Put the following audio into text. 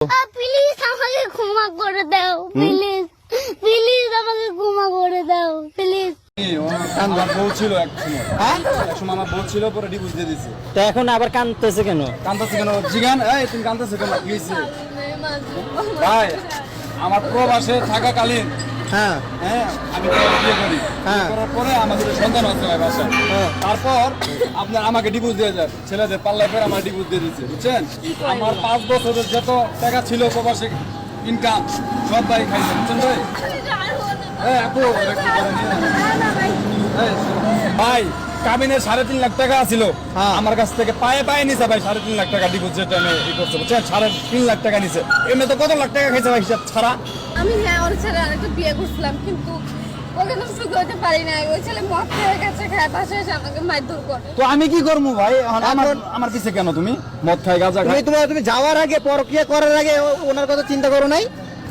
Please আমাকে ক্ষমা করে দাও, প্লিজ প্লিজ আমাকে ক্ষমা করে দাও, প্লিজ। আমার বউ ছিল এক সময় আমার বউ ছিল, পরে ডিভোর্স দিয়ে দিছে। তো এখন আবার কাঁদতেছে কেন? কাঁদতেছে কেন জিগান? এই তুমি কাঁদতেছো কেন? কি হয়েছে ভাই? আমার প্রবাসে থাকাকালীন হ্যাঁ আমি তো বিয়ে করি, বিয়ে করার পরে আমাদের সন্তান হচ্ছে ভাই বাসায়। তারপর আপনার আমাকে ডিভোর্স দিয়ে যায়, ছেলেদের পাল্লায় ফের আমার ডিভোর্স দিয়ে দিচ্ছে, বুঝছেন? আমার 5 বছরের যত টাকা ছিল প্রবাসে ইনকাম সব ভাই খাইছে, বুঝছেন ভাই? আপু এটা কি করেন? ভাই কাবিনের 3.5 লাখ টাকা ছিল আমার কাছ থেকে, পায়ে পায়ে নিছে ভাই 3.5 লাখ টাকা ডিভোর্স যেটা আমি ই করছে, বুঝছেন? 3.5 লাখ টাকা নিছে। এমনি তো কত লাখ টাকা খাইছে ভাই হিসাব ছাড়া। আমি ওর ছেলে আরেকটা বিয়ে করছিলাম, কিন্তু ওকে তো সুখী হতে পারি না। ওই ছেলে মদ খেয়ে গেছে, খায় বাসায় এসে আমাকে মারধর করে। তো আমি কি করবো ভাই? আমার পিছে কেন তুমি? মদ খাই গাঁজা খাই। তুমি যাওয়ার আগে পরক্রিয়া করার আগে ওনার কথা চিন্তা করো নাই?